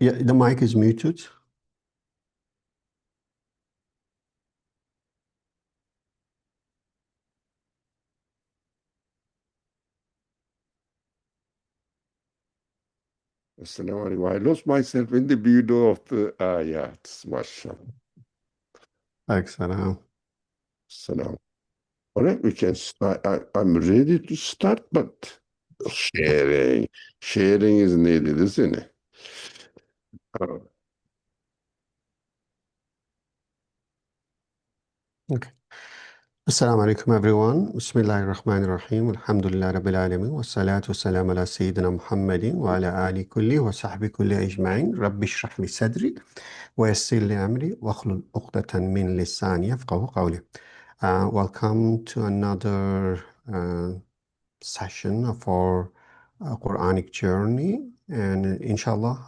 Yeah, the mic is muted. Assalamu alaikum. I lost myself in the beauty of the ayats, mashallah. Excellent. Salam. All right, we can start. I'm ready to start, but sharing, sharing is needed, isn't it? Uh, Okay. Assalamu alaikum everyone. Bismillahir Rahmanir Rahim. Alhamdulillah Rabbil Alamin. Wassalatu wassalamu ala Sayyidina Muhammadin wa ala ali kulli wa sahbi kulli ajma'in. Rabbi shrah li sadri wa yassir li amri wa akhlul uqdatan min lisani yafqahu qawli. Welcome to another session of our Quranic journey, and inshallah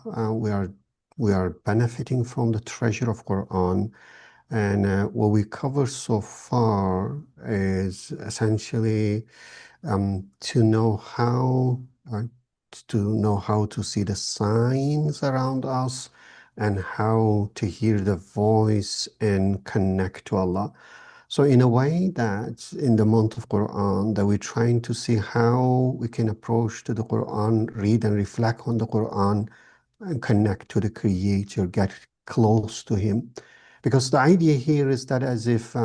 we are benefiting from the treasure of Quran. And what we cover so far is essentially to know uh, how to see the signs around us, and how to hear the voice and connect to Allah. So in a way that in the month of Quran, that we're trying to see how we can approach to the Quran, read and reflect on the Quran, and connect to the Creator, get close to Him. Because the idea here is that, as if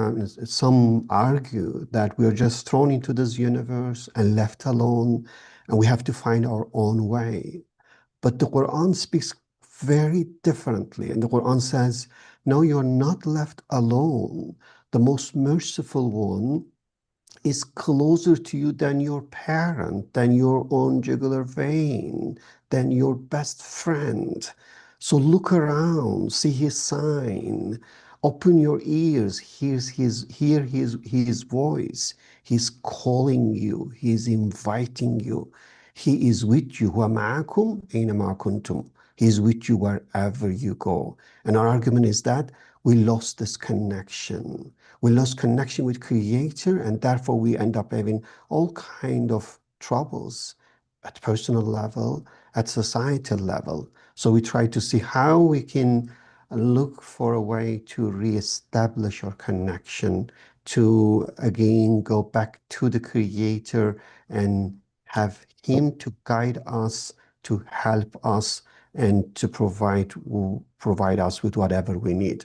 some argue that we are just thrown into this universe and left alone, and we have to find our own way. But the Quran speaks very differently. And the Quran says, no, you're not left alone. The most merciful one is closer to you than your parent, than your own jugular vein, than your best friend. So look around, see his sign, open your ears, hear his voice. He's calling you, he's inviting you. He is with you. هُوَ مَعَكُمْ أَيْنَمَا كُنْتُمْ. He is with you wherever you go. And our argument is that we lost this connection. We lost connection with Creator, and therefore we end up having all kind of troubles at personal level, at societal level. So we try to see how we can look for a way to reestablish our connection, to again go back to the Creator and have Him to guide us, to help us, and to provide us with whatever we need.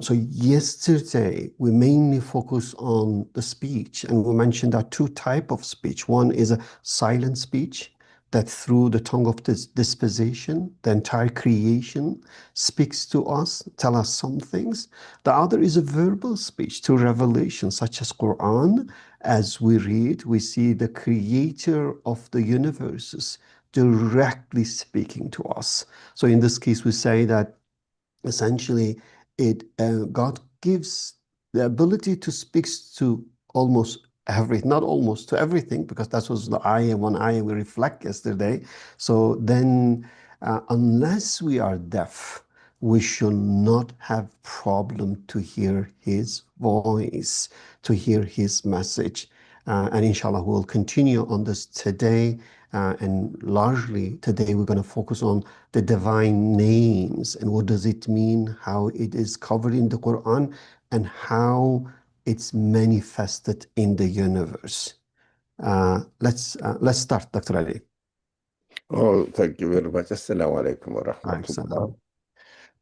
So yesterday we mainly focused on the speech, and we mentioned that two types of speech. One is a silent speech, that through the tongue of this disposition, the entire creation speaks to us, tell us some things. The other is a verbal speech through revelation, such as Quran. As we read, we see the creator of the universes directly speaking to us. So in this case, we say that essentially God gives the ability to speak to almost every, not almost to everything, because that was the one ayah we reflect yesterday. So then unless we are deaf, we should not have problem to hear his voice, to hear his message. And inshallah, we'll continue on this today. And largely today, we're going to focus on the divine names and what does it mean, how it is covered in the Quran, and how it's manifested in the universe. Let's start, Dr. Ali. Oh, thank you very much. Assalamu alaikum wa Salam. rahmatullah.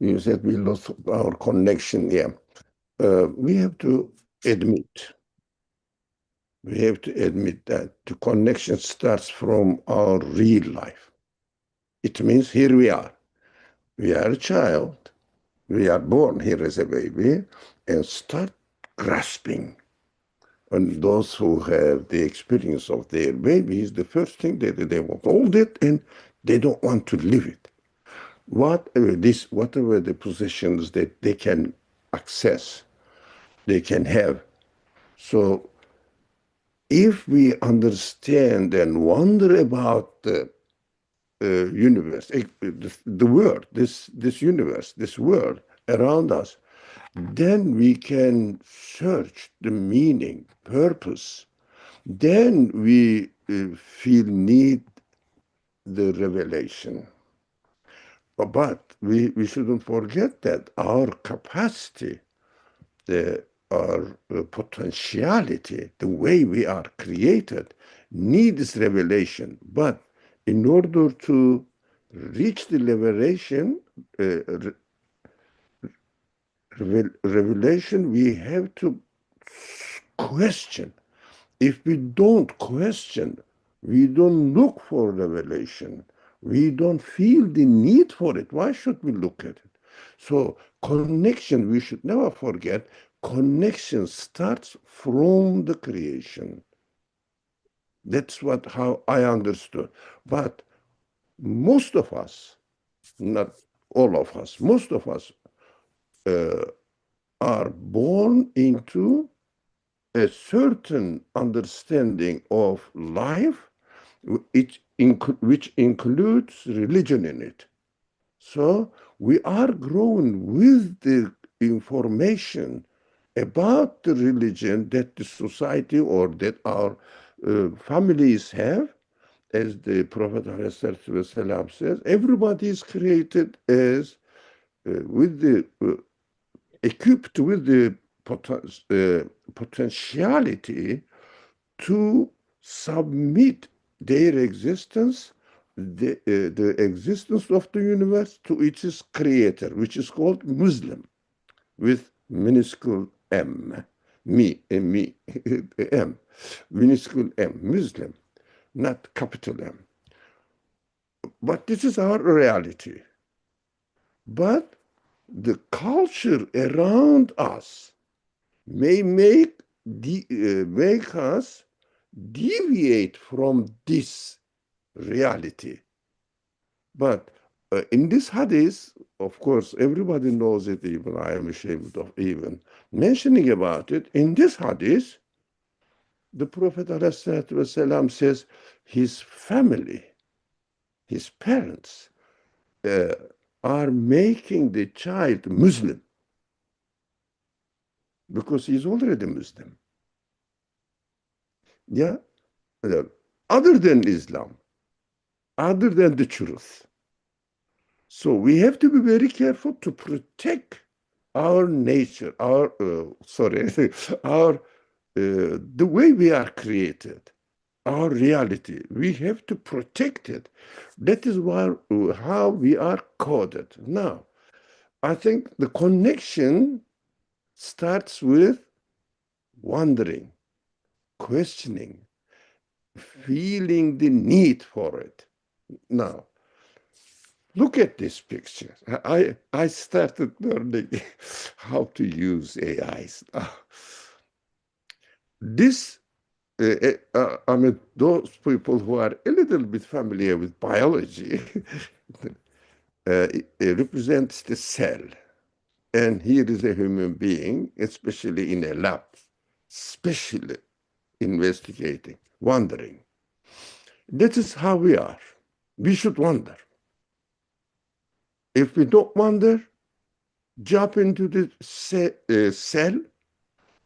You said we lost our connection. Yeah. We have to admit, that the connection starts from our real life. It means here we are. We are a child. We are born here as a baby and start grasping. And those who have the experience of their babies, the first thing they want to hold it and they don't want to leave it. Whatever the positions that they can access, they can have. So if we understand and wonder about the universe, the world, this universe, this world around us, then we can search the meaning, purpose. Then we feel need the revelation. But we shouldn't forget that our capacity, our potentiality, the way we are created, needs revelation. But in order to reach the revelation, we have to question. If we don't question, we don't look for revelation, we don't feel the need for it, why should we look at it? So connection, we should never forget, connection starts from the creation. That's what how I understood. But most of us, not all of us, most of us uh, are born into a certain understanding of life, which includes religion in it. So we are grown with the information about the religion that the society or that our families have. As the Prophet ﷺ says, everybody is created as with the equipped with the potentiality to submit their existence, the existence of the universe, to its creator, which is called Muslim, with minuscule m, me, m, minuscule m, Muslim, not capital M. But this is our reality. But the culture around us may make us deviate from this reality. But in this hadith, of course, everybody knows it, even I am ashamed of even mentioning about it. In this hadith, the Prophet ﷺ says his family, his parents, uh, are making the child Muslim because he's already Muslim. Yeah, other than Islam, other than the truth. So we have to be very careful to protect our nature, our sorry, our the way we are created, our reality. We have to protect it. That is why how we are coded. Now, I think the connection starts with wondering, questioning, feeling the need for it. Now, look at this picture. I started learning how to use AIs. This, I mean, those people who are a little bit familiar with biology it represents the cell. And here is a human being, especially in a lab, especially investigating, wondering. That is how we are. We should wonder. If we don't wonder, jump into the cell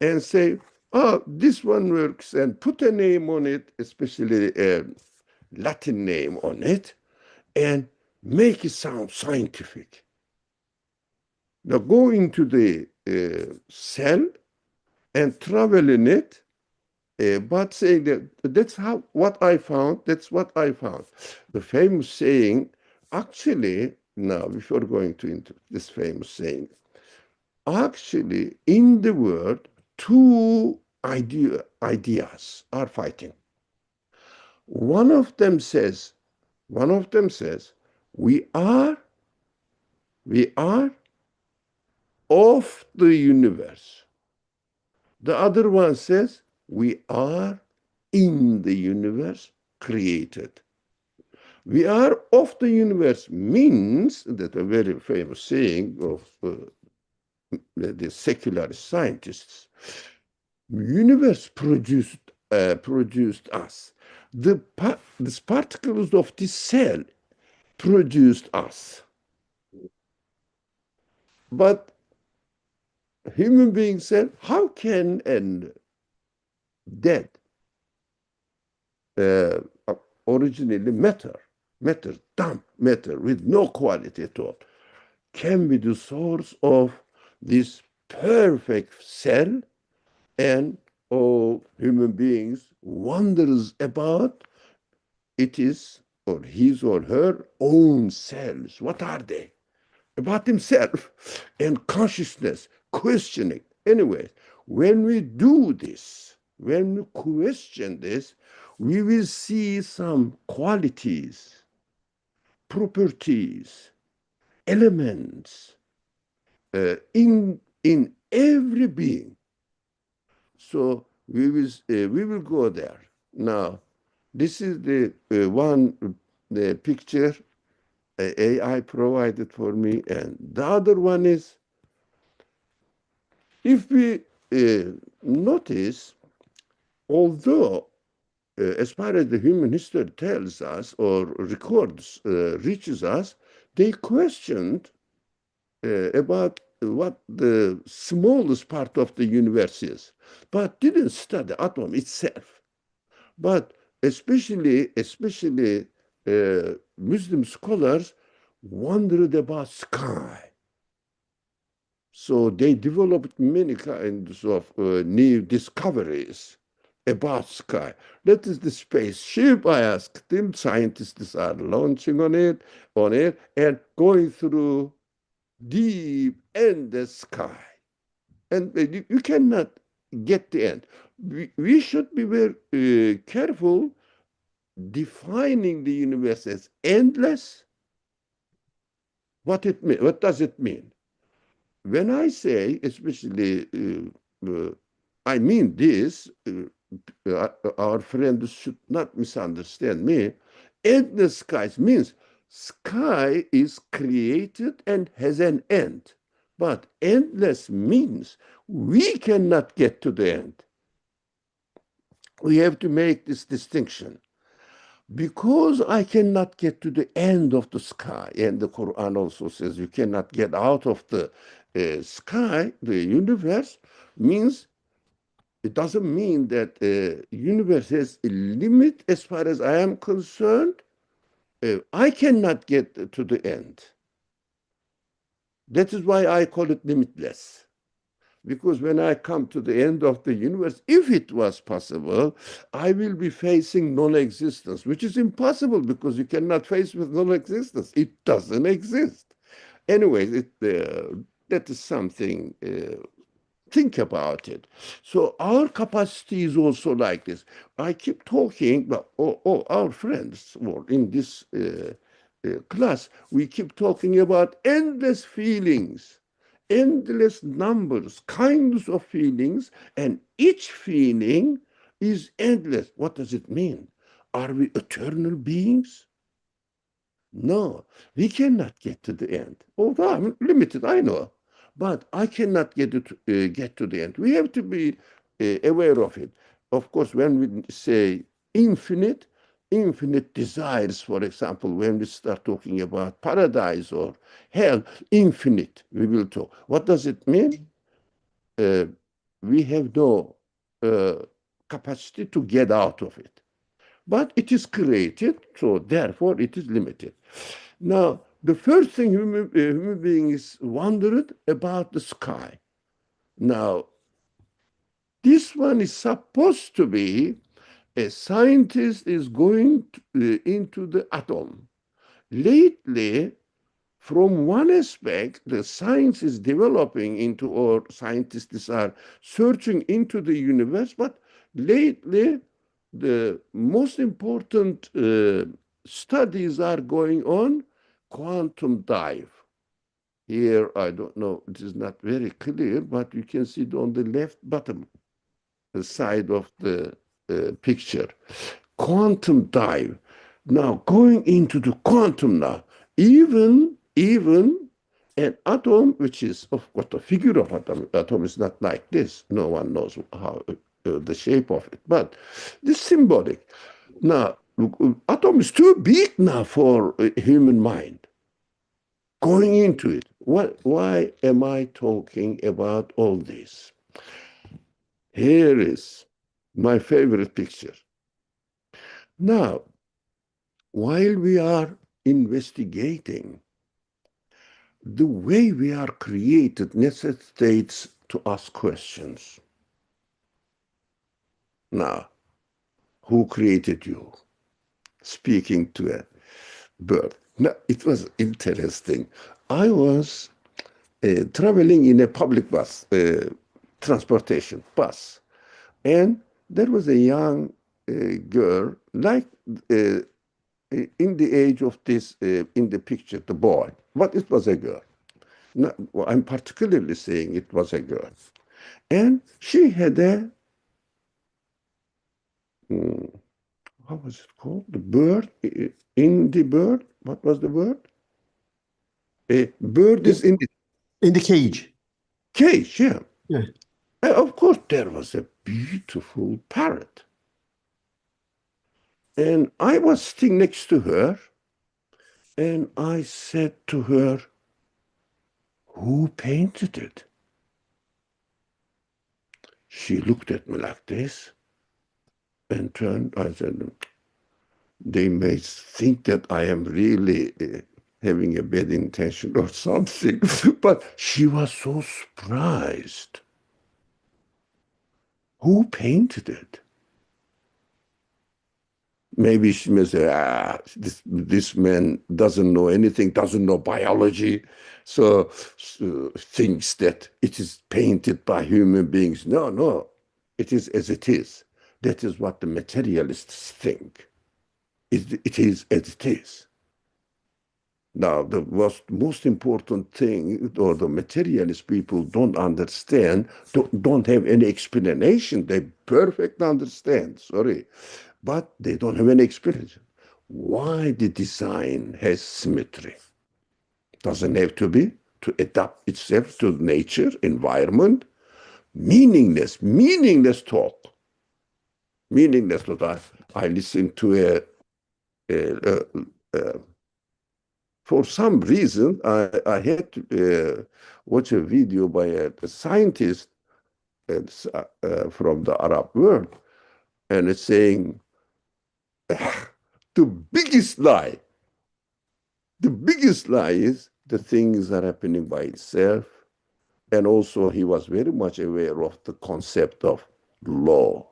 and say, oh, this one works, and put a name on it, especially a Latin name on it, and make it sound scientific. Now go into the cell and travel in it, but saying that that's how what I found, that's what I found. The famous saying, actually, now before going to into this famous saying, actually in the world, two ideas are fighting. One of them says, we are, we are of the universe. The other one says, we are in the universe created. We are of the universe means that a very famous saying of the secular scientists. Universe produced us. The particles of this cell produced us. But human beings said, how can an dead uh, originally matter? matter, dump matter with no quality at all, can be the source of this perfect cell, and all human beings wonders about it is or his or her own selves. What are they? About himself and consciousness, questioning. Anyway, when we do this, when we question this, we will see some qualities, properties, elements in every being. So we will go there. Now, this is the one the picture AI provided for me, and the other one is, if we notice, although as far as the human history tells us or records reaches us, they questioned about what the smallest part of the universe is, but didn't study atom itself. But especially Muslim scholars wondered about sky. So they developed many kinds of new discoveries about sky. That is the spaceship. I asked them. Scientists are launching on it, and going through deep endless sky. And you cannot get the end. We should be very careful defining the universe as endless. What does it mean? When I say, especially, I mean this, our friends should not misunderstand me. Endless skies means sky is created and has an end. But endless means we cannot get to the end. We have to make this distinction. Because I cannot get to the end of the sky, and the Quran also says you cannot get out of the sky, the universe, means it doesn't mean that the universe has a limit as far as I am concerned. I cannot get to the end. That is why I call it limitless. Because when I come to the end of the universe, if it was possible, I will be facing non-existence, which is impossible because you cannot face with non-existence. It doesn't exist. Anyway, that is something. Think about it. So our capacity is also like this. I keep talking, but our friends, or in this class, we keep talking about endless feelings, endless numbers, kinds of feelings, and each feeling is endless. What does it mean? Are we eternal beings? No, we cannot get to the end. Although I'm limited, I know, but I cannot get to the end. We have to be aware of it. Of course, when we say infinite, infinite desires, for example, when we start talking about paradise or hell, infinite, we will talk. What does it mean? Uh, we have no uh, capacity to get out of it. But it is created, so therefore it is limited. Now, the first thing human beings wondered about the sky. Now, this one is supposed to be a scientist is going into the atom. Lately, from one aspect, the science is developing into, or scientists are searching into the universe, but lately, the most important studies are going on quantum dive. Here, I don't know, it is not very clear, but you can see it on the left bottom side of the picture. Quantum dive. Now, going into the quantum now, even an atom, which is, of course, the figure of atom is not like this. No one knows how the shape of it, but this symbolic. Now, atom is too big now for a human mind. Going into it, why am I talking about all this? Here is my favorite picture. Now, while we are investigating, the way we are created necessitates to ask questions. Now, who created you? Speaking to a bird. Now, it was interesting. I was traveling in a public bus, transportation bus, and there was a young girl, like uh, in the age of this, in the picture, the boy, but it was a girl. No, well, I'm particularly saying it was a girl. And she had a, mm, how was it called? The bird, in the bird. What was the bird? A bird is in the In the cage. cage, yeah. Yeah. And of course, there was a beautiful parrot. And I was sitting next to her, and I said to her, who painted it? She looked at me like this and turned. I said, they may think that I am really having a bad intention or something. But she was so surprised. Who painted it? Maybe she may say, this man doesn't know anything, doesn't know biology, so thinks that it is painted by human beings. No, no, it is as it is. That is what the materialists think. It is as it is. Now, the most important thing, or the materialist people don't understand, don't have any explanation. They perfect understand, sorry, but they don't have any explanation. Why the design has symmetry? Doesn't have to be to adapt itself to nature, environment. Meaningless talk. Meaningless talk. I listened to a, a for some reason, I had to watch a video by a scientist from the Arab world, and it's saying the biggest lie, the biggest lie is the things are happening by itself. And also, he was very much aware of the concept of law.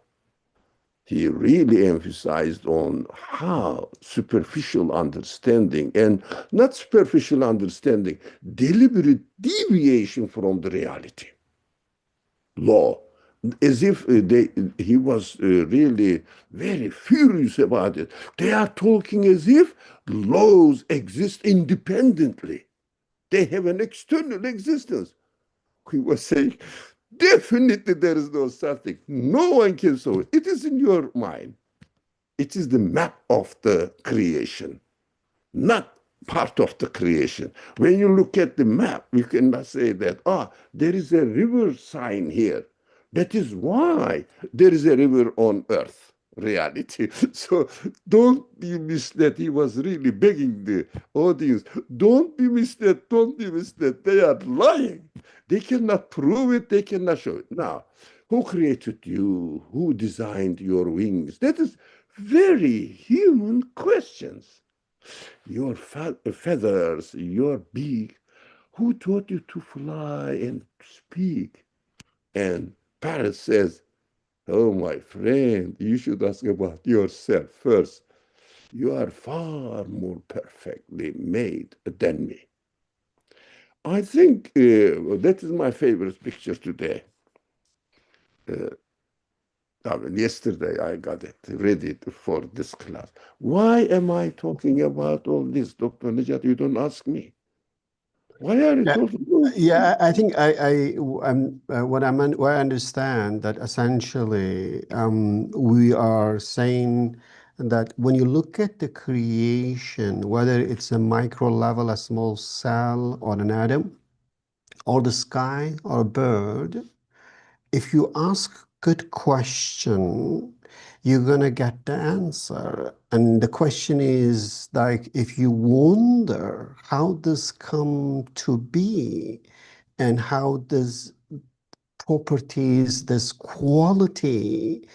He really emphasized on how superficial understanding, and not superficial understanding, deliberate deviation from the reality, law, as if he was really very furious about it. They are talking as if laws exist independently. They have an external existence. He was saying, definitely there is no such thing. No one can solve it. It is in your mind. It is the map of the creation, not part of the creation. When you look at the map, you cannot say that, there is a river sign here. That is why there is a river on earth, reality. So don't be misled. He was really begging the audience, don't be misled, don't be misled. They are lying. They cannot prove it, they cannot show it. Now, who created you? Who designed your wings? That is very human questions. Your feathers, your beak, who taught you to fly and speak? And Paris says, oh, my friend, you should ask about yourself first. You are far more perfectly made than me. I think that is my favorite picture today. Uh, I mean, yesterday I got it ready for this class. Why am I talking about all this, Dr. Najat? You don't ask me. Why are you Yeah, talking? Oh, yeah. I think what I understand that essentially we are saying that when you look at the creation, whether it's a micro level, a small cell, or an atom, or the sky, or a bird, if you ask good question, you're gonna get the answer. And the question is like, if you wonder how this come to be, and how does properties, this quality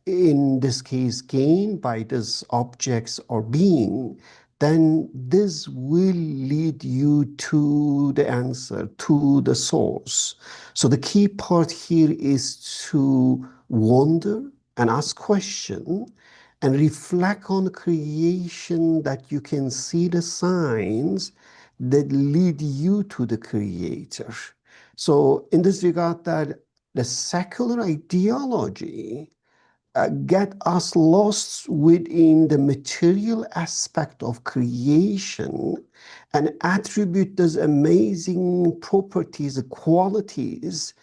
in this case gained by these objects or being, then this will lead you to the answer, to the source. So the key part here is to wonder and ask question and reflect on creation, that you can see the signs that lead you to the creator. So in this regard, that the secular ideology get us lost within the material aspect of creation and attribute those amazing properties, qualities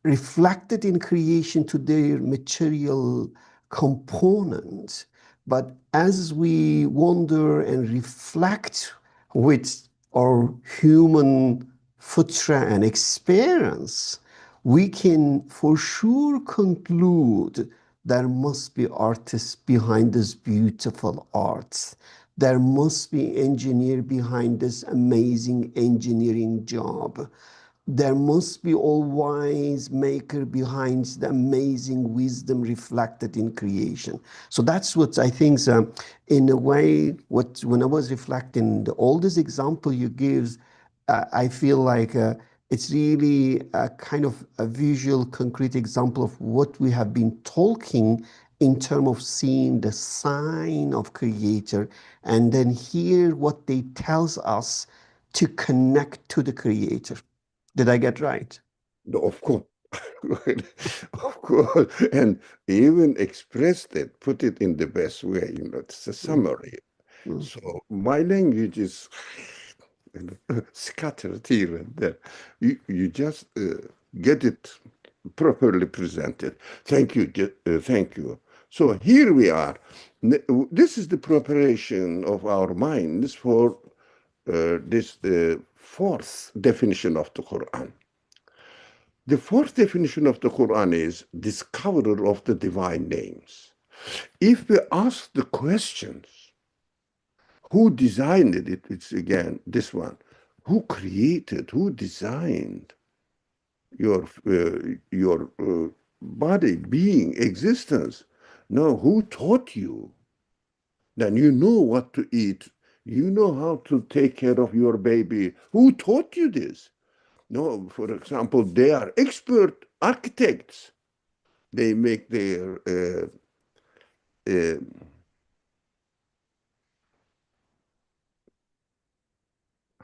reflected in creation to their material components. But as we wonder and reflect with our human futra and experience, we can for sure conclude there must be artists behind this beautiful art. There must be engineer behind this amazing engineering job. There must be all-wise maker behind the amazing wisdom reflected in creation. So that's what I think, in a way, what when I was reflecting, all this example you give, I feel like it's really a kind of a visual, concrete example of what we have been talking in terms of seeing the sign of creator, and then hear what they tells us to connect to the creator. Did I get right? Of course. Of course. And even expressed it, put it in the best way, it's a Mm, summary. mm. So my language is scattered here and there. You just get it properly presented. Thank you. Thank you. So here we are. This is the preparation of our minds for this fourth definition of the Quran. The fourth definition of the Quran is discoverer of the divine names. If we ask the questions, who designed it? It's again this one. Who created? Who designed your body, being, existence? No, who taught you? Then you know what to eat. You know how to take care of your baby. Who taught you this? No, for example, they are expert architects. They make their uh,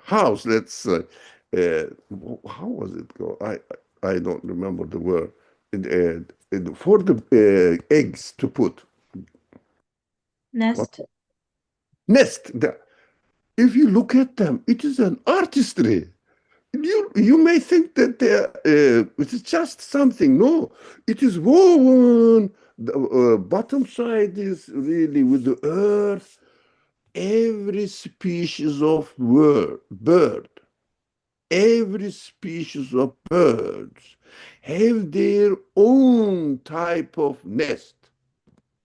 house. Let's say, how was it go? I don't remember the word. For the eggs to put what Nest. nest. If you look at them, it is an artistry. You may think that it is just something. No, it is woven. The bottom side is really with the earth. Every species of bird, every species of birds have their own type of nest,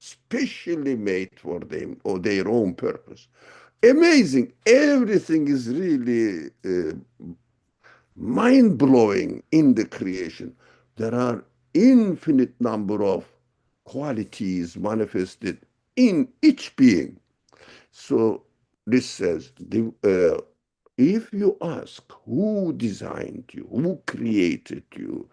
specially made for them or their own purpose. Amazing. Everything is really mind-blowing in the creation. There are infinite number of qualities manifested in each being. So this says, if you ask who designed you, who created you,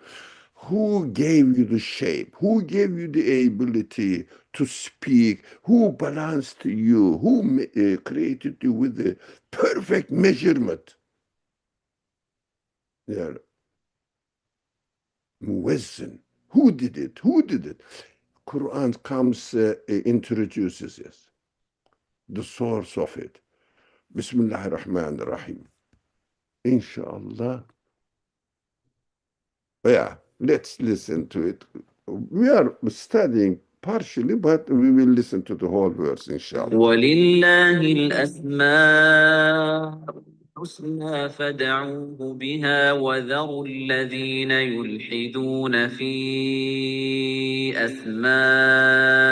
who gave you the shape, who gave you the ability to speak, who balanced you, who created you with the perfect measurement, yeah, muwazzin. Who did it? Who did it? Quran comes, introduces it, the source of it. Bismillah ar-Rahman ar-Rahim. Inshallah. Yeah, let's listen to it. We are studying partially, but we will listen to the whole verse, inshallah. ولله الأسماء الحسنى فادعوه بها وذروا الذين يلحدون في أسمائه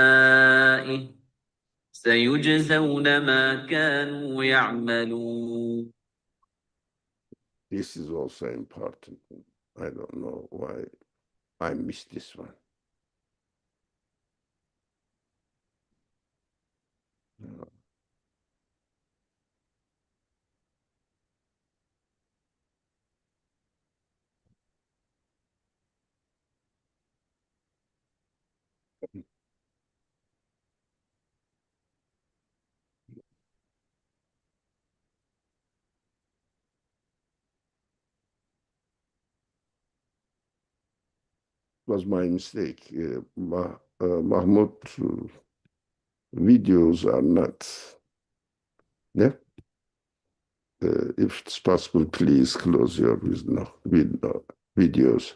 سيجزون ما كانوا يعملون. This is also important. I don't know why I missed this one. Was my mistake. Mahmoud videos are not. Yeah. If it's possible, please close your videos.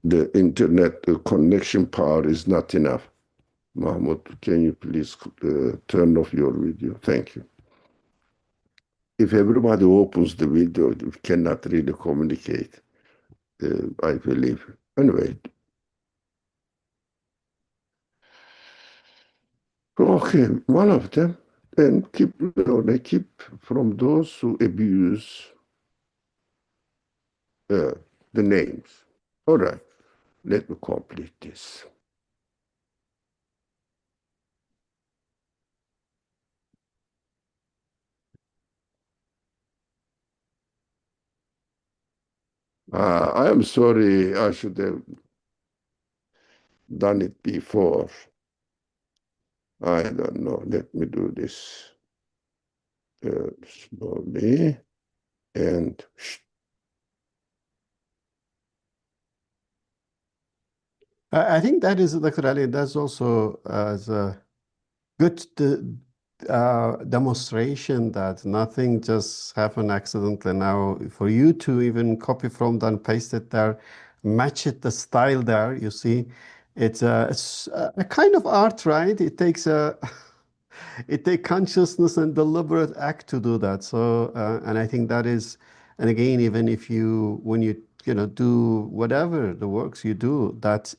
The internet connection power is not enough. Mahmoud, can you please turn off your video? Thank you. If everybody opens the video, we cannot really communicate, I believe. Anyway. Okay, one of them. Then they keep from those who abuse the names. All right, let me complete this. I am sorry, I should have done it before. I don't know. Let me do this slowly. And I think that is, Dr. Ali, that's also as a good demonstration that nothing just happened accidentally. Now, for you to even copy from and paste it there, match it the style there, you see, it's a kind of art, right? It takes a it takes consciousness and deliberate act to do that. So, and I think that is, and again, even if you, when you know, do whatever the works you do, that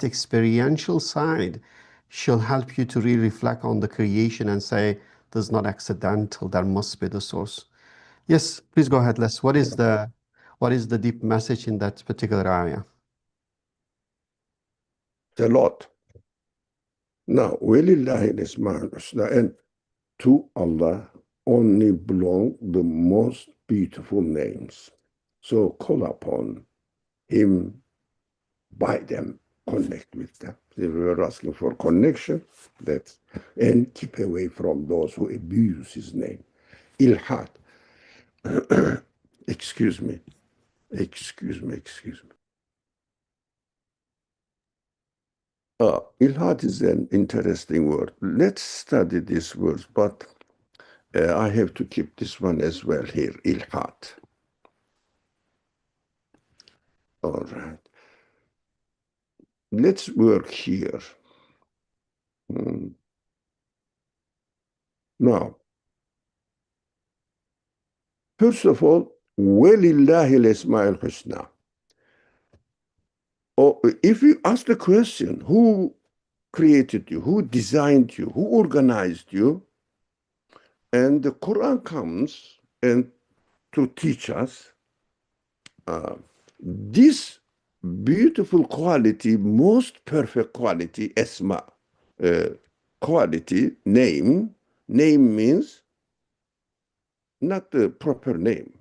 experiential side shall help you to really reflect on the creation and say, this is not accidental, there must be the source. Yes, please go ahead, Les. What is the deep message in that particular area? a lot. Now, وَلِلَّهِ الْأَسْمَاءُ الْحُسْنَى, and to Allah only belong the most beautiful names. So call upon Him by them, connect with them. If we are asking for connection, and keep away from those who abuse His name. Ilhad. Excuse me. Ilhad is an interesting word. Let's study this word, but I have to keep this one as well here, ilhad. All right. Let's work here. Now, first of all, وَلِلَّهِ الْأَسْمَاءُ الْحُسْنَى. Or if you ask the question, who created you, who designed you, who organized you, and the Quran comes and to teach us this beautiful quality, most perfect quality, esma, quality, name. Name means not the proper name.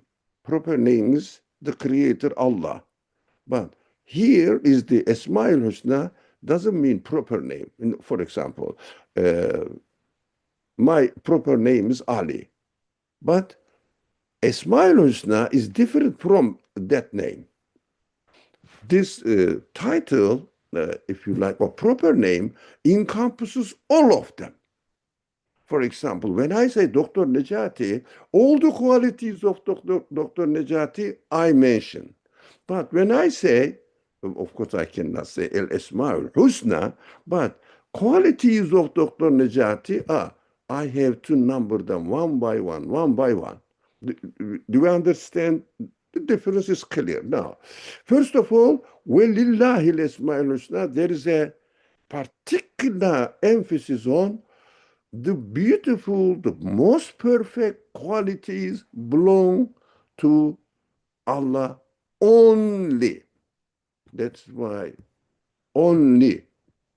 Proper name is the creator Allah. But here is the Esmail Husna doesn't mean proper name. For example, my proper name is Ali. But Esmail Husna is different from that name. This title, if you like, or proper name, encompasses all of them. For example, when I say Dr. Nejati, all the qualities of Dr. Nejati I mention. But when I say, of course I cannot say El Esmaul Husna, but qualities of Dr. Nejati, I have to number them one by one. Do you understand? The difference is clear. Now, first of all, وَلِلَّهِ الْأَسْمَاءُ الْحُسْنَى, there is a particular emphasis on the beautiful, the most perfect qualities belong to Allah only. That's why only.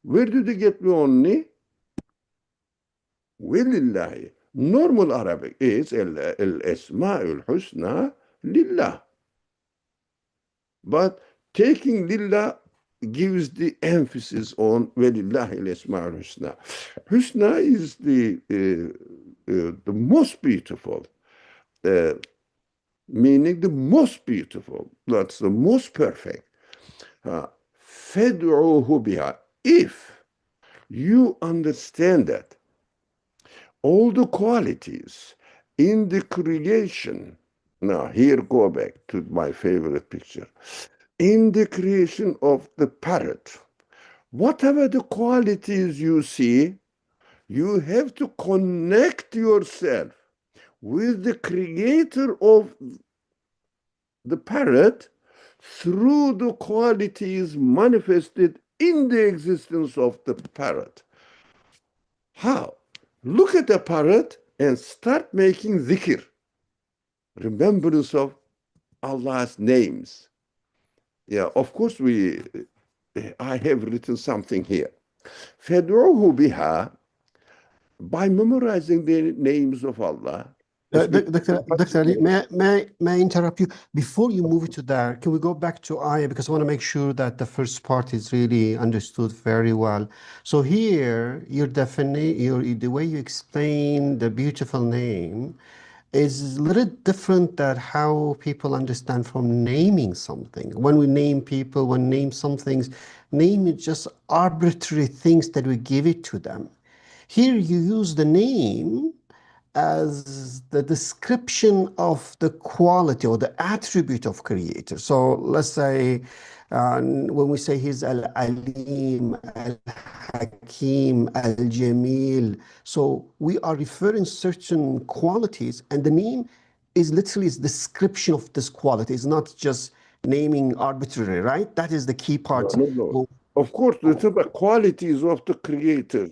Where did you get the only? وَلِلَّهِ. Normal Arabic is الأسماء الحسنى لله. But taking lillah gives the emphasis on وَلِلَّهِ الْأَسْمَاءُ الْحُسْنَى. Husna is the most beautiful, uh, meaning the most beautiful. That's the most perfect. فَادْعُوهُ بِهَا. If you understand that all the qualities in the creation, now here go back to my favorite picture. In the creation of the parrot, whatever the qualities you see, you have to connect yourself with the creator of the parrot through the qualities manifested in the existence of the parrot. How? Look at the parrot and start making dhikr, remembrance of Allah's names. Yeah, of course, I have written something here. فَادْعُوهُ بِهَا. By memorizing the names of Allah. Dr. Ali, may I interrupt you? Before you move to there, can we go back to ayah? Because I want to make sure that the first part is really understood very well. So here, the way you explain the beautiful name is a little different than how people understand from naming something. When we name people, when we name some things, name is just arbitrary things that we give it to them. Here you use the name as the description of the quality or the attribute of creator. So let's say when we say he's al-alim, al-hakim, al-jamil, so we are referring certain qualities, and the name is literally a description of this quality. It's not just naming arbitrary, right? That is the key part. No. Of course, the qualities of the creator.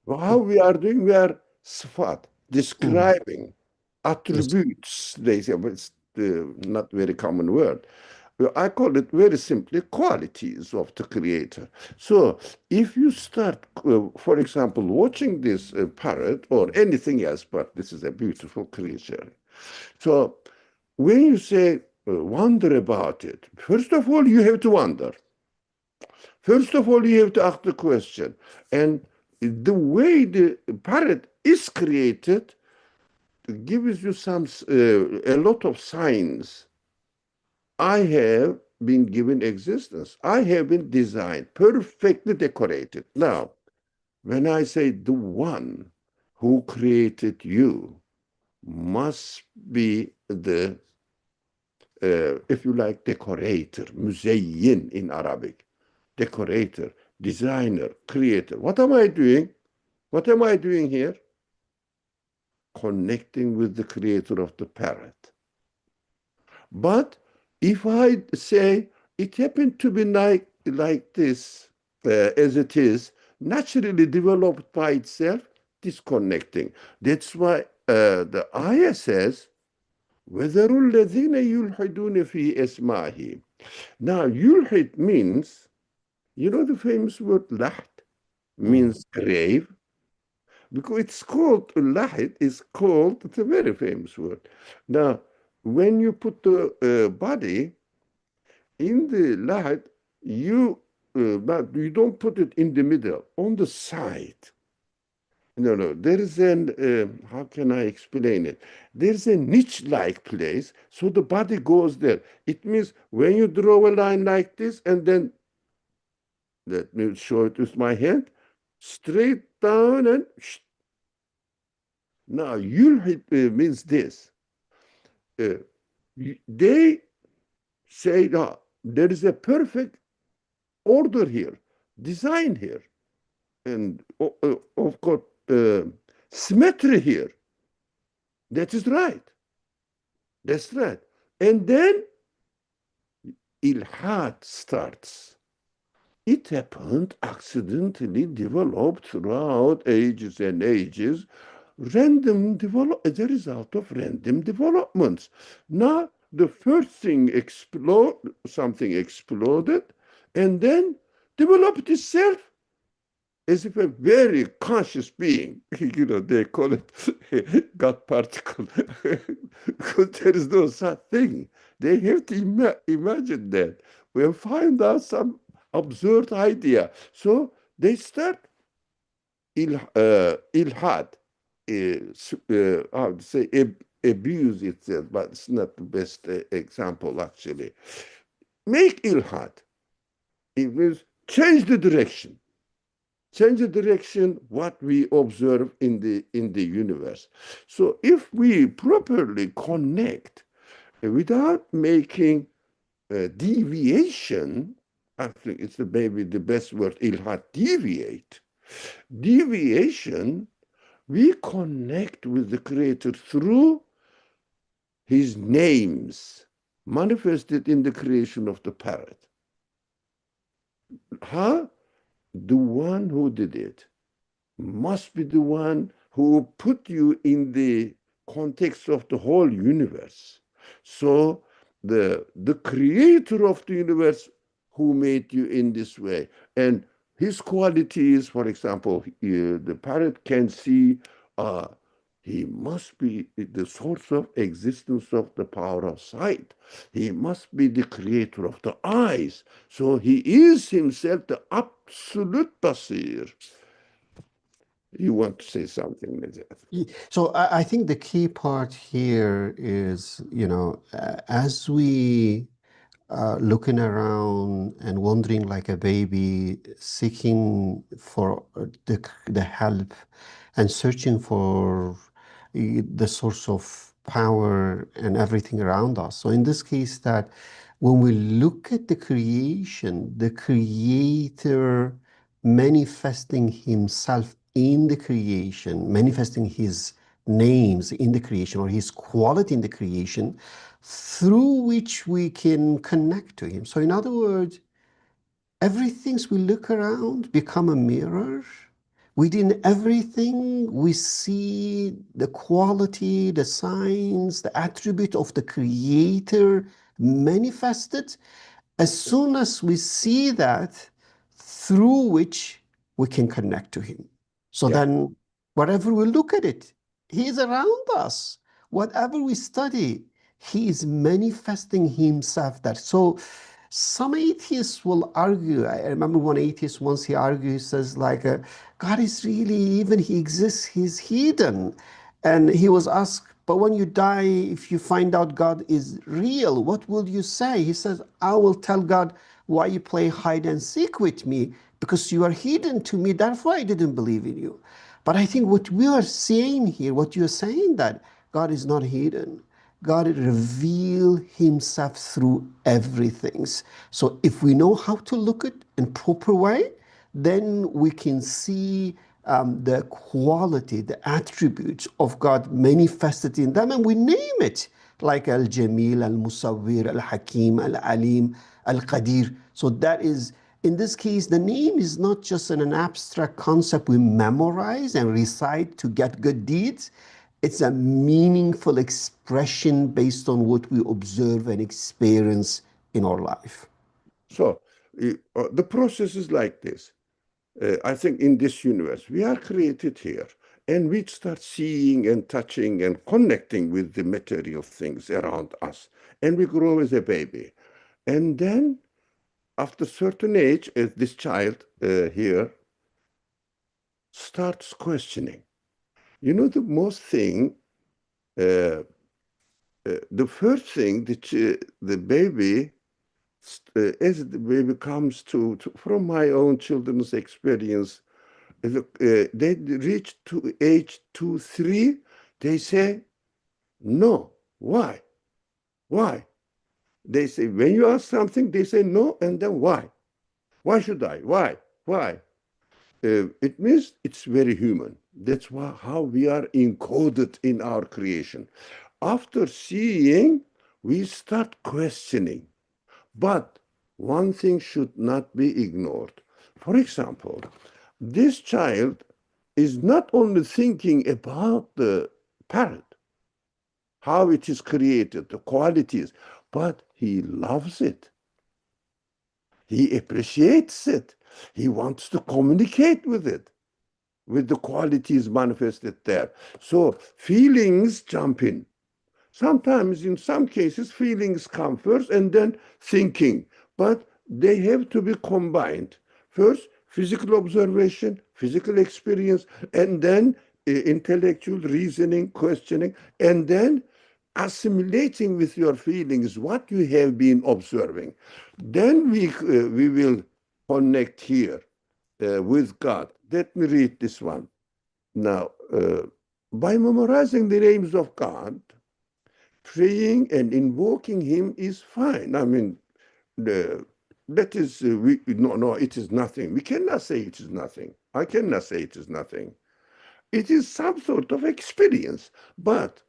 How we are doing, we are sifat, describing attributes, they say, but it's not very common word. I call it very simply qualities of the creator. So if you start, for example, watching this parrot or anything else, but this is a beautiful creature. So when you say wonder about it, first of all, you have to wonder. First of all, you have to ask the question. And the way the parrot is created gives you a lot of signs. I have been given existence. I have been designed, perfectly decorated. Now, when I say the one who created you must be the, if you like, decorator, muzayyin in Arabic, decorator, designer, creator. What am I doing? What am I doing here? Connecting with the creator of the parrot. But if I say it happened to be like this, as it is, naturally developed by itself, disconnecting. That's why the ayah says, وَذَرُوا الَّذِينَ يُلْحِدُونَ فِي أَسْمَاهِ. Now, yulhid means, you know the famous word lahd means grave? Because it's called, lahid is called, it's a very famous word. Now, when you put the body in the lahid, but you don't put it in the middle, on the side. No, there is how can I explain it? There's a niche-like place, so the body goes there. It means when you draw a line like this, and then, let me show it with my hand, straight down and now yulhid means this. They say, no, there is a perfect order here, design here, and of course, symmetry here. That is right. That's right. And then ilhad starts. It happened, accidentally developed throughout ages and ages, as a result of random developments. Now, the first thing something exploded, and then developed itself as if a very conscious being. They call it God particle. Because there is no such thing. They have to imagine that. We find out some absurd idea. So they start ilhad, how to say, abuse itself, but it's not the best example actually. Make ilhad. It means change the direction. Change the direction what we observe in the universe. So if we properly connect without making deviation, I think it's maybe the best word, ilhat, deviate. Deviation, we connect with the Creator through his names manifested in the creation of the parrot. How? The one who did it must be the one who put you in the context of the whole universe. So the creator of the universe who made you in this way, and his qualities, for example, the parrot can see, he must be the source of existence of the power of sight. He must be the creator of the eyes. So he is himself the absolute basir. You want to say something, Najat? So I think the key part here is, as we looking around and wandering like a baby, seeking for the help and searching for the source of power and everything around us. So in this case, that when we look at the creation, the creator manifesting himself in the creation, manifesting his names in the creation or his quality in the creation, through which we can connect to him. So in other words, everything we look around become a mirror. Within everything, we see the quality, the signs, the attribute of the Creator manifested. As soon as we see that, through which we can connect to Him. So Yeah. then, wherever we look at it, He is around us. Whatever we study, He is manifesting Himself there. So some atheists will argue. I remember one atheist once he argued, he says, like, God is really, even He exists, He's hidden. And he was asked, but when you die, if you find out God is real, what will you say? He says, I will tell God, why you play hide and seek with me? Because you are hidden to me, therefore I didn't believe in you. But I think what we are saying here, what you're saying, that God is not hidden. God reveal himself through everything. So if we know how to look at it in proper way, then we can see the quality, the attributes of God manifested in them, and we name it like Al-Jamil, Al-Musawwir, Al-Hakim, Al-Alim, Al-Qadir. So that is, in this case, the name is not just an abstract concept we memorize and recite to get good deeds. It's a meaningful expression based on what we observe and experience in our life. So the process is like this. I think in this universe, we are created here, and we start seeing and touching and connecting with the material things around us, and we grow as a baby. And then, after a certain age, as this child here starts questioning. The most thing, the first thing the baby, as the baby comes to from my own children's experience, they reach to age 2, 3, they say, no. Why? Why? They say, when you ask something, they say no, and then why? Why should I? Why? Why? It means it's very human. That's how we are encoded in our creation. After seeing, we start questioning. But one thing should not be ignored. For example, this child is not only thinking about the parrot, how it is created, the qualities, but he loves it. He appreciates it. He wants to communicate with it, with the qualities manifested there. So feelings jump in. Sometimes, in some cases, feelings come first and then thinking, but they have to be combined. First, physical observation, physical experience, and then intellectual reasoning, questioning, and then assimilating with your feelings what you have been observing. Then we will connect here with God. Let me read this one. Now, by memorizing the names of God, praying and invoking him is fine. I mean, that is, no, it is nothing. We cannot say it is nothing. I cannot say it is nothing. It is some sort of experience, but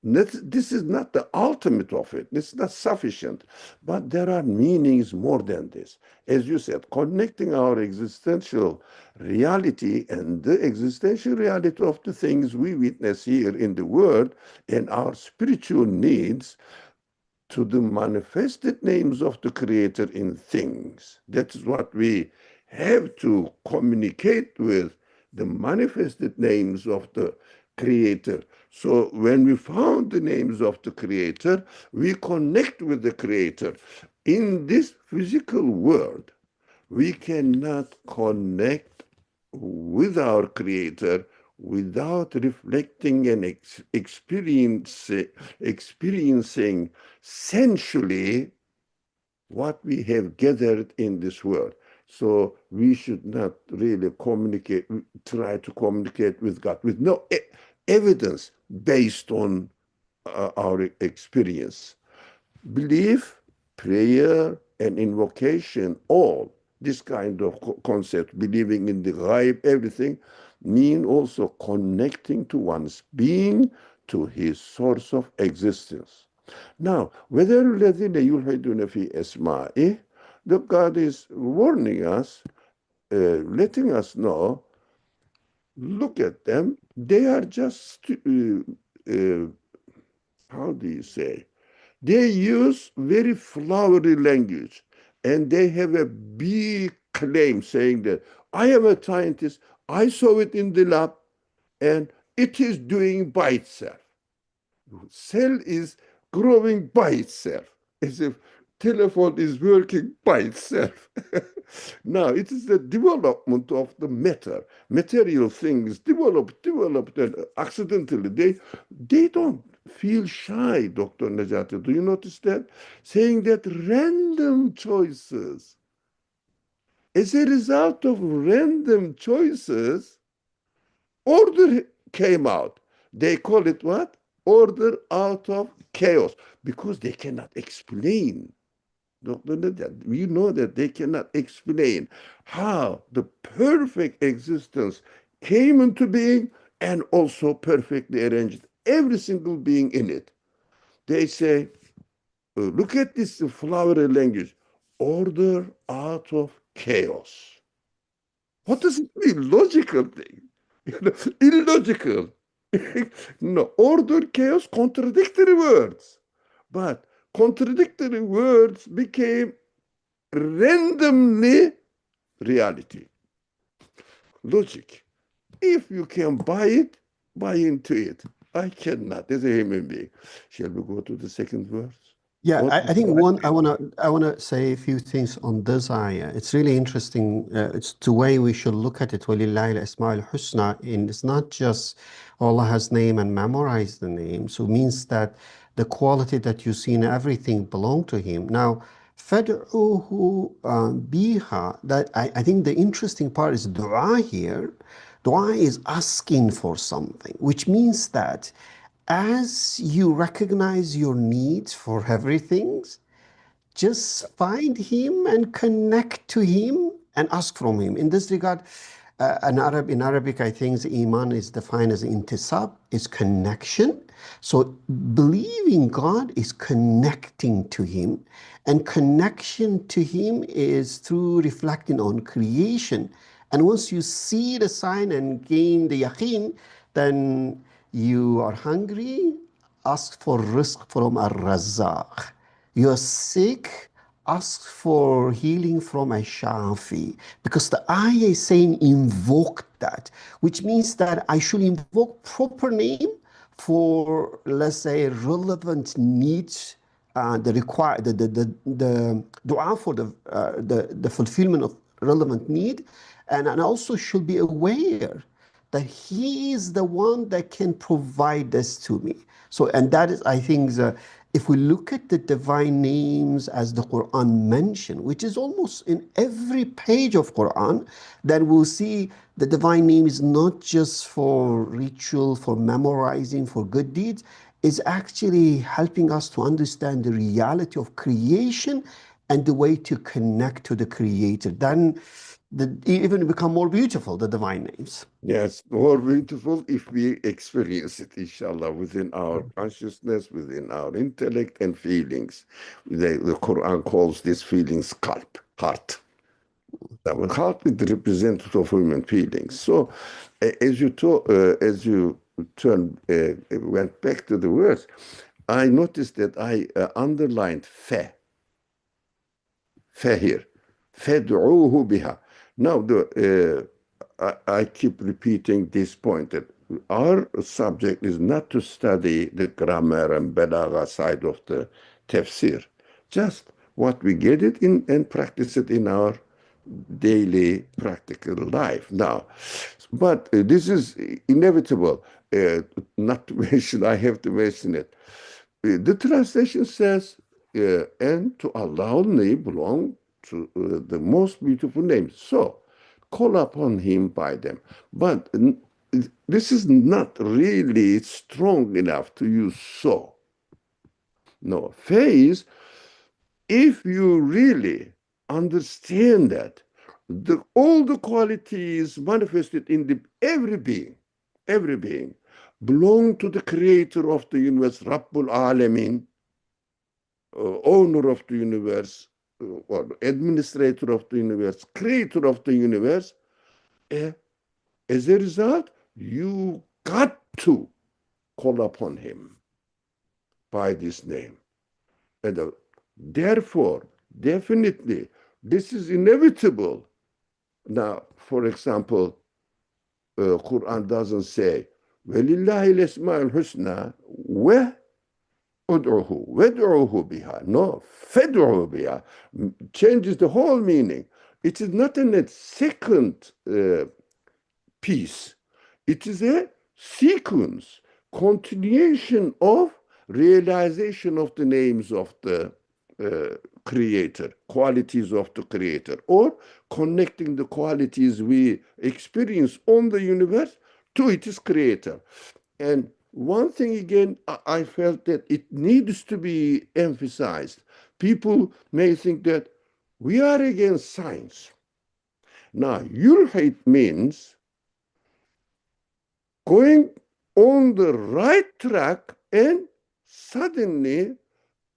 this is not the ultimate of it. It's not sufficient. But there are meanings more than this. As you said, connecting our existential reality and the existential reality of the things we witness here in the world and our spiritual needs to the manifested names of the Creator in things. That is what we have to communicate with, the manifested names of the Creator. So when we found the names of the Creator, we connect with the Creator. In this physical world, we cannot connect with our Creator without reflecting and experiencing sensually what we have gathered in this world. So we should not really try to communicate with God with no evidence based on our experience. Belief, prayer, and invocation, all this kind of concept, believing in the ghaib, everything, mean also connecting to one's being, to his source of existence. Now, whether الذين يلحدون في أسمائه, the God is warning us, letting us know, look at them, they are just, how do you say, they use very flowery language, and they have a big claim saying that I am a scientist, I saw it in the lab, and it is doing by itself. Cell is growing by itself, as if telephone is working by itself. Now, it is the development of the matter. Material things developed, and accidentally. They don't feel shy, Dr. Najati. Do you notice that? Saying that random choices, as a result of random choices, order came out. They call it what? Order out of chaos, because they cannot explain. We know that they cannot explain how the perfect existence came into being and also perfectly arranged every single being in it. They say, look at this flowery language, order out of chaos. What does it mean? Logical thing. Illogical. No, order, chaos, contradictory words. But contradictory words became randomly reality. Logic. If you can buy it, buy into it. I cannot as a human being. Shall we go to the second verse? Yeah, What I think one I wanna say a few things on this ayah. It's really interesting. It's the way we should look at it. وَلِلَّهِ الْأَسْمَاءُ الْحُسْنَى. And it's not just Allah has name and memorize the name. So it means that the quality that you see in everything belong to Him. Now, فَادْعُوهُ biha. That I think the interesting part is dua here. Dua is asking for something, which means that as you recognize your needs for everything, just find him and connect to him and ask from him. In this regard, in Arabic, I think the iman is defined as intisab, is connection. So believing God is connecting to him, and connection to him is through reflecting on creation. And once you see the sign and gain the yaqeen, then you are hungry, ask for rizq from Ar-Razzaq. You're sick, ask for healing from a Shafi, because the ayah is saying invoke that, which means that I should invoke proper name for, let's say, relevant needs, the dua for the fulfillment of relevant need, and also should be aware that he is the one that can provide this to me. So, and that is, I think, if we look at the divine names as the Quran mentioned, which is almost in every page of Quran, then we'll see the divine name is not just for ritual, for memorizing, for good deeds. It's actually helping us to understand the reality of creation and the way to connect to the Creator. Then even become more beautiful, the divine names. Yes, more beautiful if we experience it, inshallah, within our consciousness, within our intellect and feelings. The Quran calls these feelings qalb, heart. Now, heart is the representative of human feelings. So, as you went back to the words, I noticed that I underlined fa here. فَادْعُوهُ بِهَا. Now, I keep repeating this point that our subject is not to study the grammar and balagha side of the tafsir. Just what we get it in and practice it in our daily practical life. Now, but this is inevitable. Not to mention, I have to mention it. The translation says, and to Allah only belong to the most beautiful names. So, call upon him by them. But this is not really strong enough to use so. No, faith, if you really understand that all the qualities manifested in every being belong to the creator of the universe, Rabbul Alamin, owner of the universe, or administrator of the universe, creator of the universe. As a result, you got to call upon him by this name. And therefore, definitely, this is inevitable. Now, for example, Quran doesn't say, وَلِلَّهِ الْأَسْمَاءُ الْحُسْنَى وَادْعُوهُ بِهَا. No, فَادْعُوهُ بِهَا changes the whole meaning. It is not in a second piece. It is a sequence, continuation of realization of the names of the creator, qualities of the creator, or connecting the qualities we experience on the universe to its creator. And one thing again, I felt that it needs to be emphasized. People may think that we are against science. Now, yulhid means going on the right track and suddenly,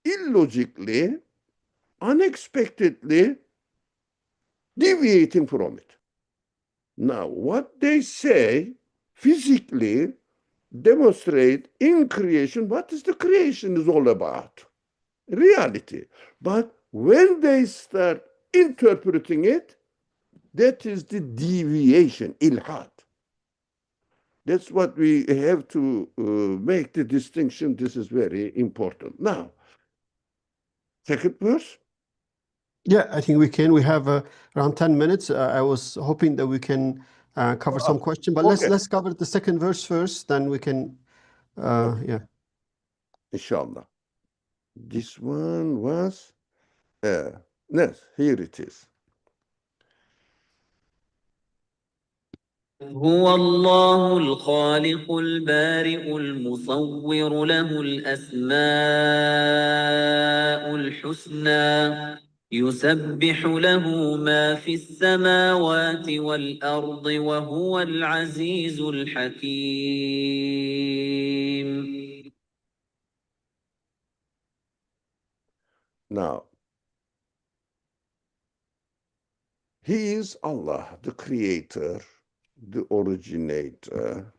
illogically, unexpectedly deviating from it. Now, what they say physically demonstrate in creation what is the creation is all about, reality. But when they start interpreting it, that is the deviation, ilhad. That's what we have to make the distinction. This is very important. Now, second verse. Yeah, I think we can. We have around 10 minutes. I was hoping that we can cover some question, but Okay. let's cover the second verse first, then we can, yeah. Inshallah. This one was, yes, here it is. هو الله الخالق البارئ المصور له الأسماء الحسنى يسبح له ما في السماوات والأرض وهو العزيز الحكيم. Now, he is Allah, the creator, the originator,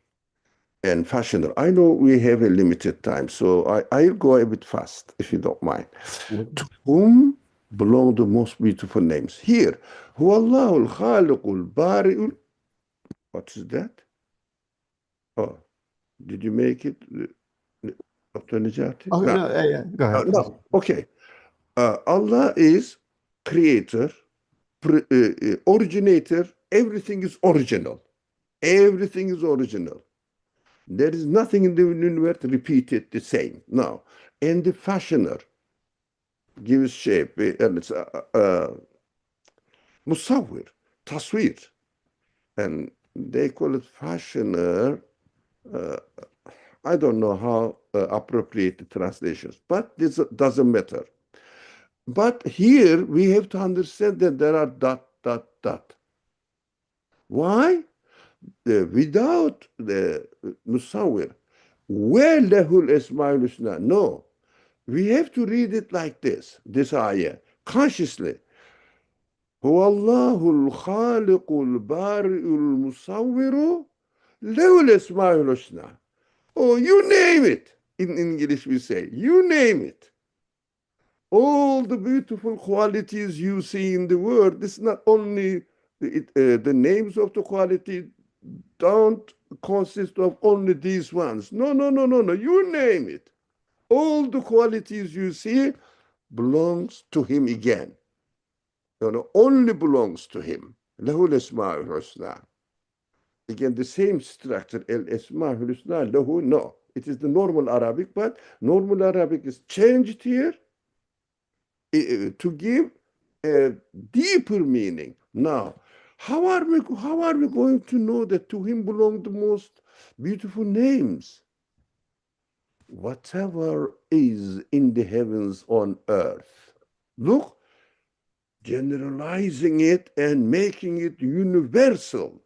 and fashioner. I know we have a limited time, so I'll go a bit fast, if you don't mind. To whom belong the most beautiful names. Here, Huwallahu al-Khaliqul Bari'ul. What is that? Oh, did you make it, Dr. Najati? Oh, No. no, yeah, go ahead, please. No. Okay. Allah is creator, originator. Everything is original. Everything is original. There is nothing in the universe repeated the same. No. And the fashioner gives shape, and it's musawwir, taswir. And they call it fashioner. I don't know how appropriate the translations, but this doesn't matter. But here we have to understand that there are dot, dot, dot. Why? Without the musawwir, where lahul esmaul husna? No, we have to read it like this ayah, consciously. هو الله الخالق البارئ المصور له الأسماء الحسنى. Oh, you name it. In English we say, you name it. All the beautiful qualities you see in the world, it's not only the names of the quality don't consist of only these ones. No, no, no, no, no. You name it. All the qualities you see belongs to him again. You know, only belongs to him. Lahu al-asma'ul husna. Again, the same structure. Al-asma'ul husna, lahu, no. It is the normal Arabic, but normal Arabic is changed here to give a deeper meaning. Now, how are we going to know that to him belong the most beautiful names? Whatever is in the heavens on earth. Look, generalizing it and making it universal,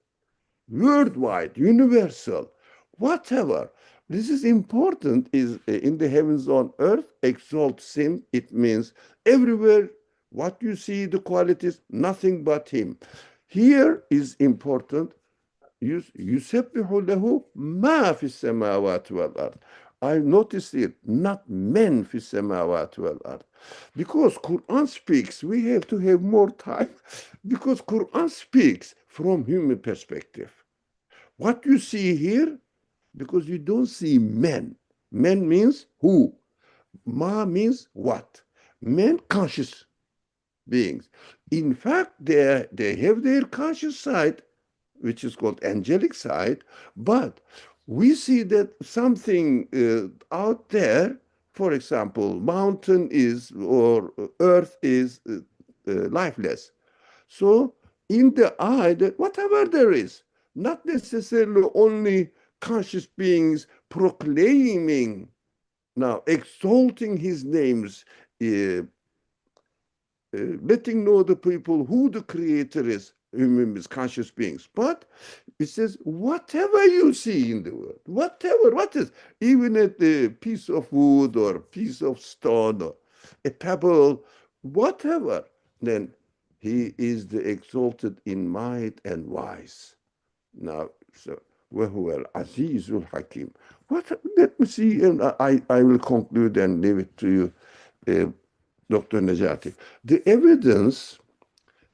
worldwide, universal, whatever. This is important, is in the heavens on earth, exalts him. It means everywhere what you see, the qualities, nothing but him. Here is important, يُسَبِّحُ لَهُ مَا فِي السَّمَاوَاتِ وَالْأَرْضِ. I noticed it, not men في السماوات والأرض. Because Qur'an speaks, we have to have more time, because Qur'an speaks from human perspective. What you see here, because you don't see men. Men means who? Ma means what? Men, conscious beings. In fact, they have their conscious side, which is called angelic side, but we see that something out there, for example, mountain is, or earth is lifeless. So in the eye, that whatever there is, not necessarily only conscious beings proclaiming, now exalting his names, letting know the people who the creator is, is conscious beings. But it says, whatever you see in the world, whatever, what is, even a piece of wood or piece of stone or a pebble, whatever, then he is the exalted in might and wise. Now, so, وَهُوَ الْعَزِيزُ الْحَكِيمُ. Let me see, and I will conclude and leave it to you, Dr. Najati. The evidence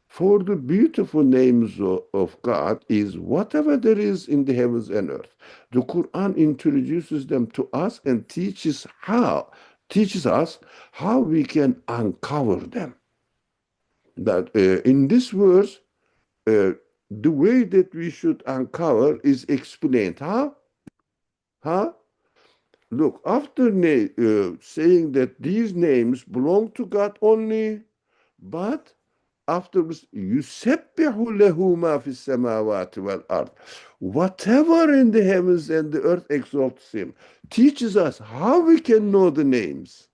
for the beautiful names of God is whatever there is in the heavens and earth. The Quran introduces them to us and teaches us how we can uncover them. That in this verse, the way that we should uncover is explained. How? Look, after saying that these names belong to God only, but afterwards, يُسَبِّحُ لَهُ مَا فِي السَّمَاوَاتِ وَالْأَرْضِ. Whatever in the heavens and the earth exalts him, teaches us how we can know the names.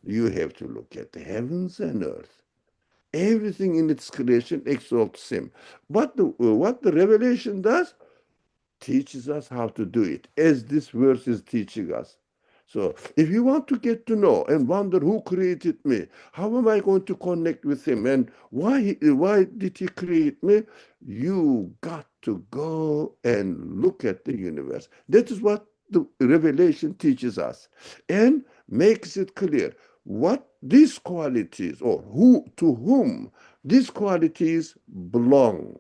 You have to look at the heavens and earth. Everything in its creation exalts him. What the revelation does, teaches us how to do it, as this verse is teaching us. So if you want to get to know and wonder who created me, how am I going to connect with him, and why did he create me, you got to go and look at the universe. That is what the revelation teaches us and makes it clear. what these qualities, or who to whom these qualities belong.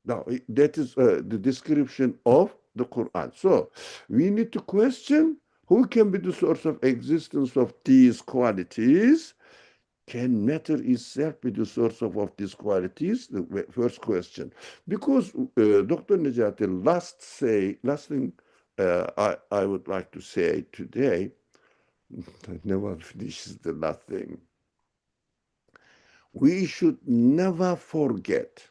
Now, that is the description of the Quran. So we need to question who can be the source of existence of these qualities. Can matter itself be the source of these qualities? The first question. Because Dr. Nejati, last thing I would like to say today, I never finishes the last thing. We should never forget.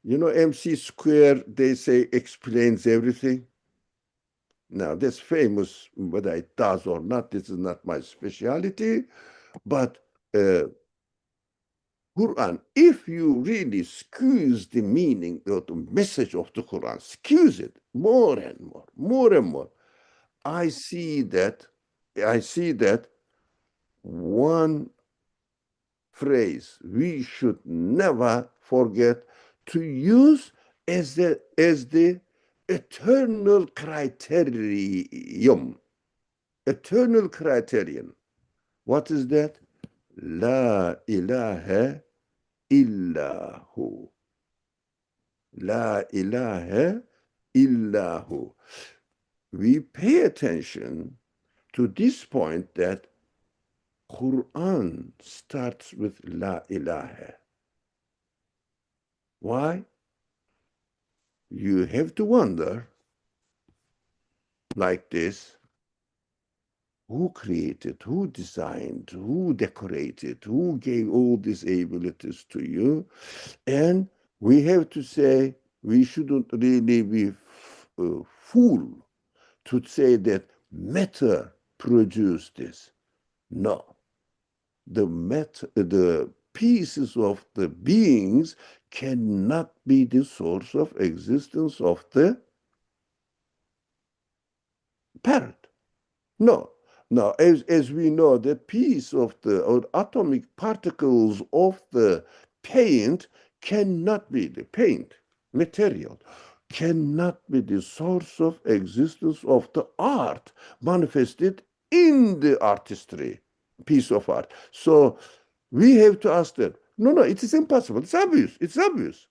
You know, MC square, they say, explains everything. Now, that's famous, whether it does or not, this is not my specialty. But Quran, if you really squeeze the meaning or the message of the Quran, squeeze it more and more, I see that one phrase we should never forget to use as the eternal criterion. Eternal criterion. What is that? La ilaha illahu. La ilaha illahu. We pay attention to this point that Quran starts with La ilaha. Why? You have to wonder, like this, who created, who designed, who decorated, who gave all these abilities to you? And we have to say, we shouldn't really be fool to say that matter produced this. No. The pieces of the beings cannot be the source of existence of the parent. No. Now, as we know, the piece of the or atomic particles of the paint cannot be the paint material, cannot be the source of existence of the art manifested in the artistry piece of art. So we have to ask that. No, it is impossible. It's obvious. It's obvious.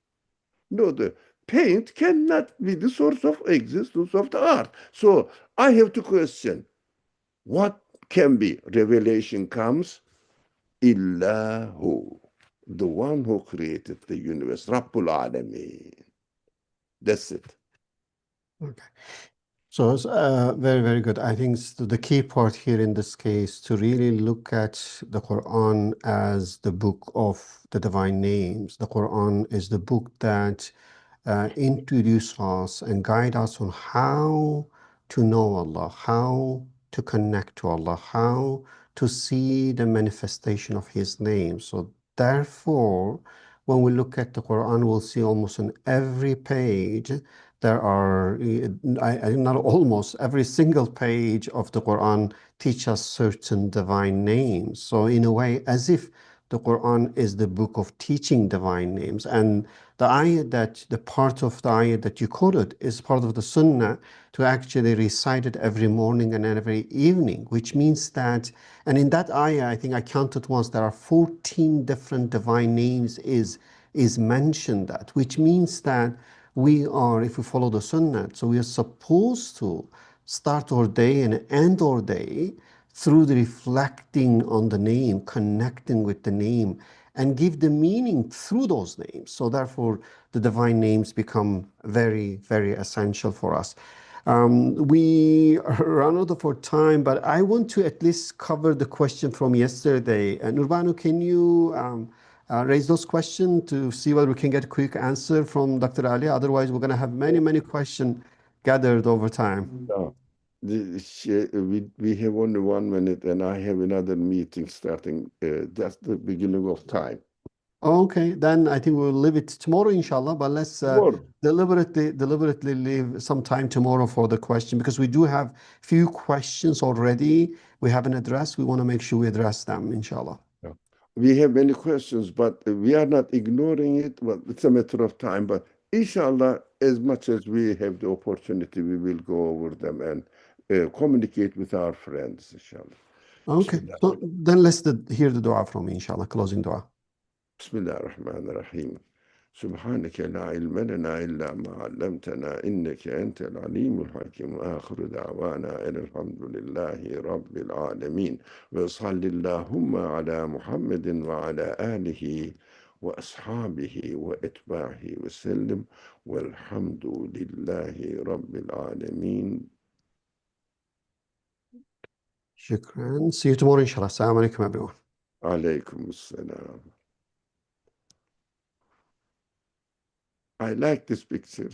No, the paint cannot be the source of existence of the art. So I have to question, what can be? Revelation comes, Illahu, the one who created the universe, Rabbul Alameen. That's it. Okay. So it's very, very good. I think the key part here in this case to really look at the Quran as the book of the divine names. The Quran is the book that introduce us and guide us on how to know Allah, how to connect to Allah, how to see the manifestation of His name. So therefore, when we look at the Quran, we'll see almost on every page there are, not almost, every single page of the Quran teach us certain divine names. So in a way, as if the Quran is the book of teaching divine names. And the part of the ayah that you quoted is part of the sunnah to actually recite it every morning and every evening, which means that, and in that ayah, I think I counted once, there are 14 different divine names is mentioned that, which means that we are, if we follow the sunnah, so we are supposed to start our day and end our day through the reflecting on the name, connecting with the name, and give the meaning through those names. So therefore, the divine names become very, very essential for us. We run out of our time, but I want to at least cover the question from yesterday. Nurbanu, can you raise those questions to see whether we can get a quick answer from Dr. Ali? Otherwise, we're going to have many, many questions gathered over time. No. We have only 1 minute, and I have another meeting starting just the beginning of time. Okay, then I think we'll leave it tomorrow, inshallah. But let's deliberately leave some time tomorrow for the question, because we do have few questions already we haven't addressed. We want to make sure we address them, inshallah. Yeah. We have many questions, but we are not ignoring it. Well, it's a matter of time. But inshallah, as much as we have the opportunity, we will go over them and communicate with our friends, inshallah. Okay, Bismillah. so then let's hear the dua from me, inshallah, closing dua. Bismillah ar-Rahman ar-Rahim. سبحانك لا علم لنا إلا ما علمتنا إنك أنت العليم الحكيم آخر دعوانا أن الحمد لله رب العالمين وصل اللهم على محمد وعلى آله وأصحابه وأتباعه وسلم والحمد لله رب العالمين. Shukran. See you tomorrow, inshallah. Assalamu alaikum, everyone. عليكم السلام. I like this picture.